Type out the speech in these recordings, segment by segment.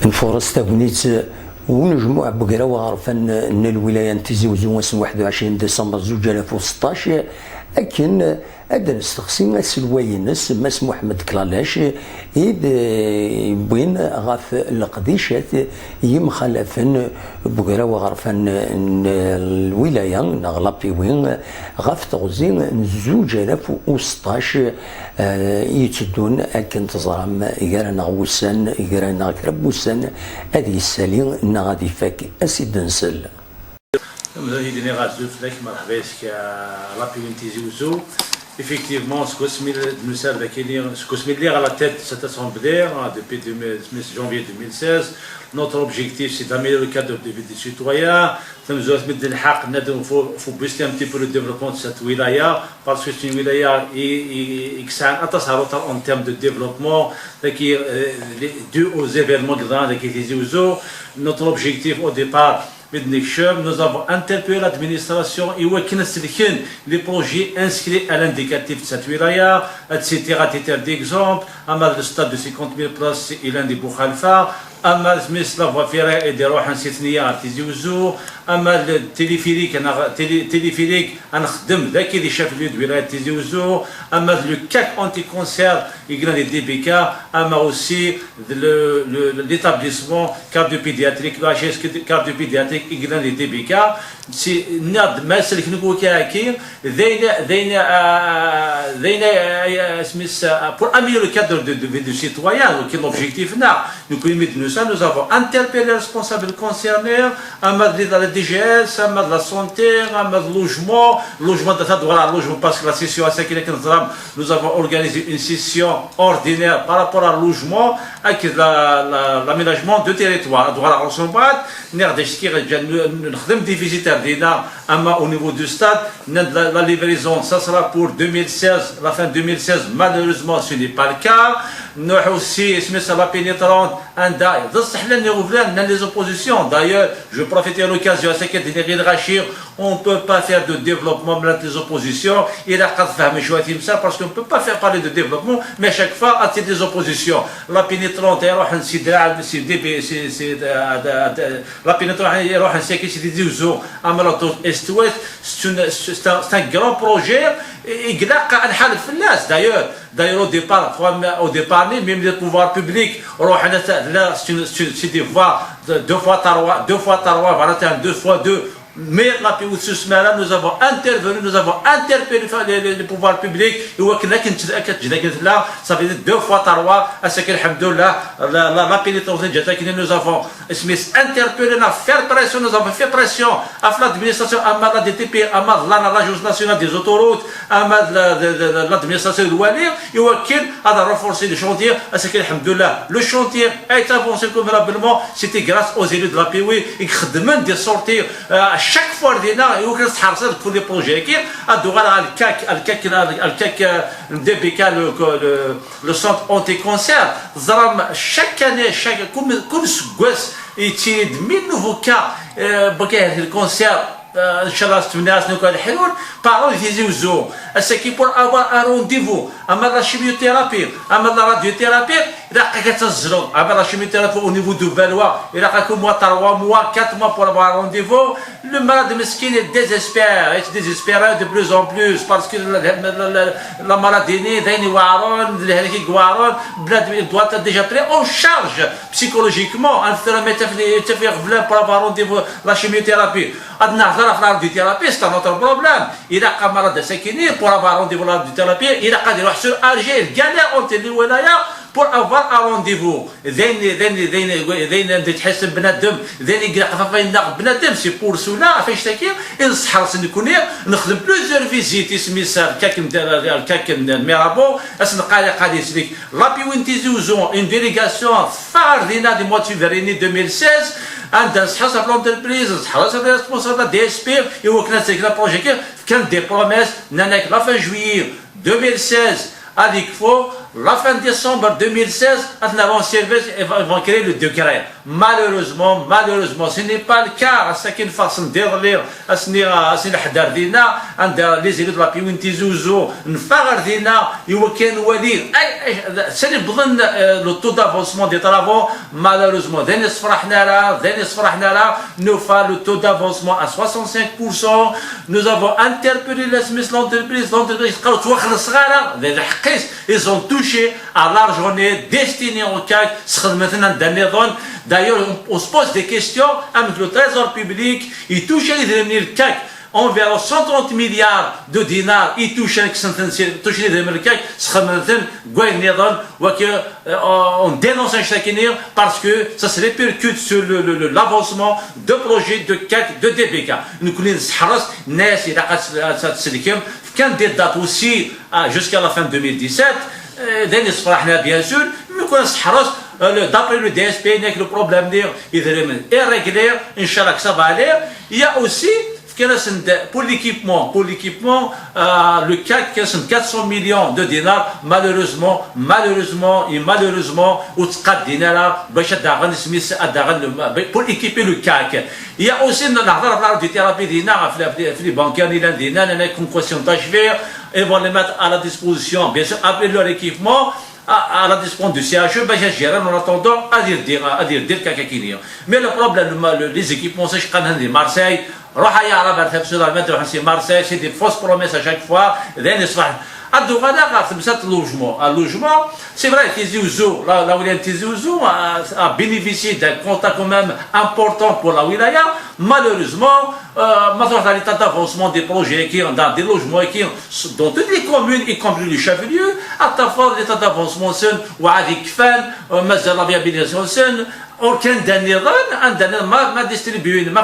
الفرص تاكونيت ونجمع بقرا وعرفان ان الولايه تيزي وزون 21 ديسمبر 2016 لكن هذا نستخسي ناس الوينس ماس محمد كلالاش إذ بين غاف القديشات يمخالفن بقرا وعرفان الولايه نغلبي وين غاف تغزين 2016 يتدون أكن تزرم يقرانا غوسان يقرانا كربوسان هذه السالين غادي فاك أسيد نسل. Effectivement, ce que Smidler à la tête de cette assemblée depuis janvier 2016, notre objectif c'est d'améliorer le cadre de vie des citoyens. Il faut booster un petit peu le développement de cette wilaya parce que c'est une wilaya qui en termes de développement dû aux événements grands qui étaient. Notre objectif au départ, nous avons interpellé l'administration et les projets inscrits à l'indicatif de cette wilaya, etc. à titre d'exemple, le stade de 50 000 places, il est Bou Khalfa, la voie ferrée et des roches en Sitnia à Tizi Ouzou, le téléphérique, les chefs-lieux de wilaya Tizi Ouzou, le CAC anti-cancer, il y a des DBK, aussi l'établissement cadre pédiatrique, l'HS cadre pédiatrique, il y a des DBK. C'est ناد مثل كنقول كاكي pour améliorer le cadre de vie du citoyen, qui est l'objectif là. Nous avons interpellé les responsables concernés, de la DGS, de la santé, de logement parce que la session à nous avons organisé une session ordinaire par rapport à logement avec l'aménagement de territoire. Des visiteurs au niveau du stade, la livraison, ça sera pour 2016, la fin 2016, malheureusement ce n'est pas le cas. Nous aussi, la pénétrante, les oppositions. D'ailleurs, je profite de l'occasion, on ne peut pas faire de développement avec les oppositions. Il a qu'à faire ça parce qu'on ne peut pas faire parler de développement, mais chaque fois, à titre des oppositions. La pénétrante, la pénétrante, c'est un grand projet et d'ailleurs au départ même les pouvoirs publics c'est des voies 2 fois 3 2 fois 2. Mais la nous avons intervenu, nous avons interpellé les pouvoirs publics et ça veut dire 2 fois 3 à ce que la pénétration nous avons interpellé, faire pression, nous avons fait pression à l'administration, à la DTP, à l'Agence nationale des autoroutes, à l'administration de Walir et à renforcer le chantier, à ce que le chantier a été avancé convenablement, c'était grâce aux élus de la POI et qui demandent de sortir chaque fois pour les projets qui le centre anti-cancer chaque année comme il tire de 1000 nouveaux cas le cancer ان شاء الله استمناس نوكا الحلول بارو يزيوزو اسكي بور افوار ان رونديفو اما لا شيميوثيرابي اما لا راديوثيرابي اذا كتزرو اما لا شيميوثيرابي او نيفو دو فالوا اذا كاكو موا 3 موا 4 موا بور افوار رونديفو لو مالاد مسكين ديزيسبير دو بلوز ان بلوس باسكو لا مالاديني دايني واعرون الهلكي كوارون بلاد دوات ديجا بري اون شارج بسيكولوجيكمون ان ثيراميتر تفيغ فلان بور افوار رونديفو لا شيميوثيرابي ادنا la radiothérapie, c'est un autre problème. Il a camarade de Sekini pour avoir rendez-vous la radiothérapie. Il a qu'à dire sur Alger, il galère entre les wilayas pour avoir un rendez-vous. C'est pour cela, il s'harce de connaître, nous avons plusieurs visites, une délégation phare du mois de février 2016. عندنا حسب l'entreprise حسب responsable DSP et au كان projet كان des promesses نانك la fin juillet 2016 à l'ICFO la fin décembre 2016, l'ancien service vont créer le décret. Malheureusement, ce n'est pas le cas. C'est une façon de dire, les élus de la Piwinti Zouzou, c'est le taux d'avancement des travaux. Malheureusement, nous faisons le taux d'avancement à 65%. Nous avons interpellé l'entreprise, ils ont touché à l'argent destiné au CAC. D'ailleurs, on se pose des questions avec le trésor public. Il touche les CAC environ 130 milliards de dinars. Il touche les CAC. On dénonce chaque année parce que ça se répercute sur l'avancement de projets de CAC, de DBK. Nous connaissons des dates aussi jusqu'à la fin 2017. Bien sûr, d'après le DSP, le problème est réglé. Inch'Allah que ça va aller. Il y a aussi pour l'équipement, le CAC, 400 millions de dinars, malheureusement, pour équiper le CAC. Il y a aussi une thérapie dinars, les banquiers, une question d'achevir, et vont les mettre à la disposition, bien sûr, après leur équipement, à la disposition du CHE, en attendant à dire caca. Mais le problème, les équipements, c'est que Marseille, Marseille, c'est des fausses promesses à chaque fois. Logement, c'est vrai Tizi Ouzou a bénéficié d'un contrat quand même important pour la wilaya. Malheureusement, l'état d'avancement des projets qui ont dans des logements qui dans toutes les communes, y compris le chef-lieu, à l'état d'avancement, ou avec fan, la viabilisation, aucun dernier m'a distribué, m'a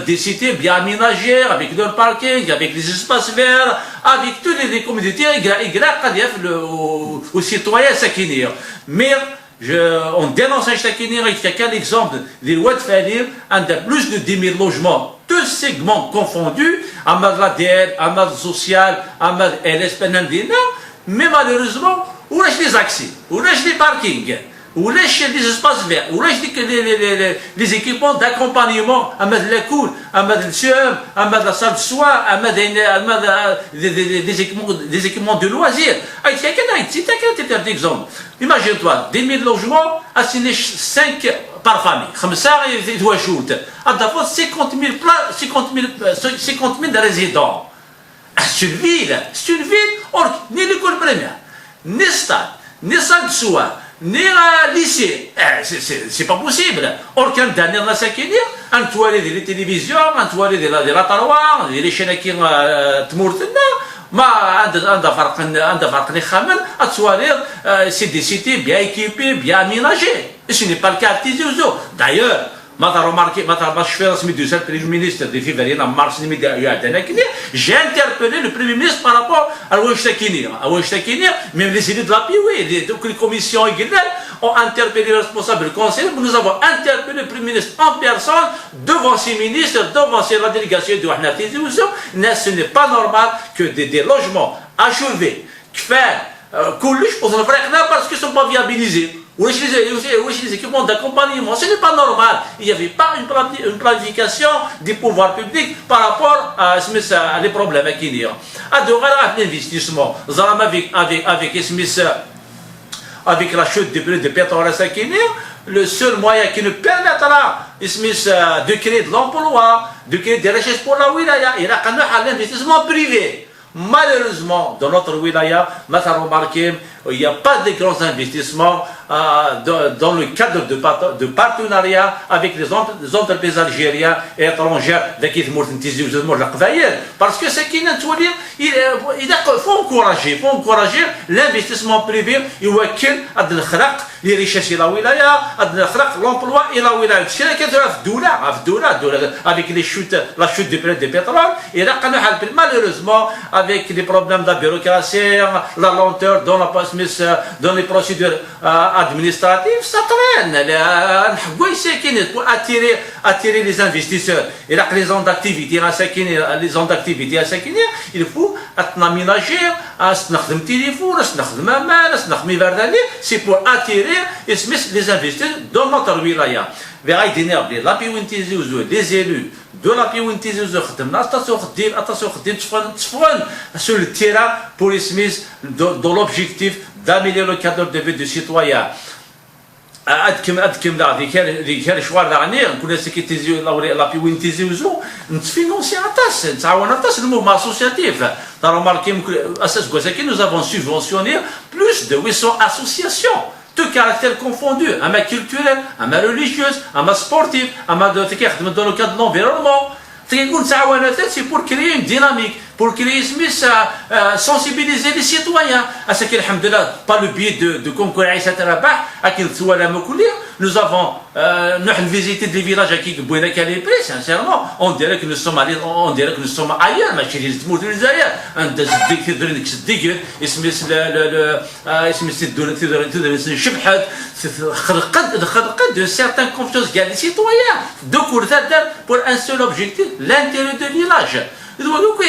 des cités bien aménagées, avec leur parking, avec les espaces verts, avec toutes les communautés, aux citoyens Sakinir. Mais on dénonce à Sakinir, il y a qu'un exemple des lois de Falir, plus de 10 000 logements, tous segments confondus, Amad l'ADL, Amad social, Amad LS Penandina, mais malheureusement, où est-ce les accès, où est-ce les parkings? Ou les espaces verts, ou les équipements d'accompagnement, à mettre la cour, à mettre le CEM, à mettre la salle de soins, à mettre des équipements de loisirs. C'est un exemple. Imagine-toi, 10 000 logements, assigner 5 par famille. Comme ça, il doit ajouter. À d'abord 50 000 résidents. C'est une ville, ni l'école primaire, ni stade, ni salle de soins, ni lycée, c'est pas possible. Aucun dernier dans sa carrière, un toilette de la télévision, un toilette de la taroir, les chaînes qui c'est des cités bien équipées, bien aménagées. Et ce n'est pas le cas de Tizi Ouzou. D'ailleurs, le ministre de février, mars, j'ai interpellé le Premier ministre par rapport à Ouachtakinir. Même les élus de la PIWI, les commissions ont interpellé le responsable du conseil. Nous avons interpellé le Premier ministre en personne devant ses ministres, devant la délégation de Wahna Tizi Ouzou. Ce n'est pas normal que des logements achevés, parce qu'ils ne sont pas viabilisés. Ou les équipements d'accompagnement, ce n'est pas normal. Il n'y avait pas une planification des pouvoirs publics par rapport à les problèmes qu'il y a. À l'investissement, avec la chute du prix de pétrole à Sakinir, le seul moyen qui nous permettra de créer de l'emploi, de créer des richesses pour la wilaya, il y a l'investissement privé. Malheureusement, dans notre wilaya, il n'y a pas de grands investissements dans le cadre de partenariat avec les entreprises algériennes et étrangères parce que c'est qu'il faut encourager l'investissement privé les richesses de la wilaya, l'emploi et la wilaya. Avec la chute du prix du pétrole, malheureusement, avec les problèmes de la bureaucratie, la lenteur dans la سميس دون لي بروسيدور ادمينستراتيف ساترين نحكوا ساكن بور اتيري لي انفستيسور الى لي زون داكتيفيتي ساكنين لي زون داكتيفيتي ساكنين il faut اتناميناجير نخدم تليفون نخدم مال نخدم فارداني سي بور اتيري سميس لي انفستيسور دون نوتر ولايه بغاية نابلي لابي وين تيزيوزو لي زيلو دو لابي وين تيزيوزو خدمنا اتاسيو خديم تفون سور لو تيران بور سميس دو لوبجيكتيف d'améliorer le cadre de vie du citoyen. ادكم لا ذيك الشوار دعني نكون سكي تيزيو لابي وين تيزيوزو نتفينونسي اتاس نتعاون اتاس الموفمون اسوسياتيف ترى ماركي اساس كوزاكي nous avons subventionné plus de 800 associations tout caractère confondu, un mec culturel, un mec religieuse, un mec sportif, un mec dans le cadre de l'environnement. C'est pour créer une dynamique, pour créer sensibiliser les citoyens. Pas le biais de concourir, etc. Nous avons visité des villages qui sincèrement, on dirait que nous sommes ailleurs, mais chez les ailleurs. De certaines confiances les citoyens pour un seul objectif, l'intérêt du village. Donc,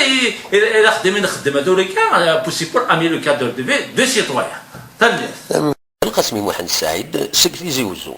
pour améliorer le cadre de vie des citoyens. القاسمي محمد السعيد سكرتير زيوزو.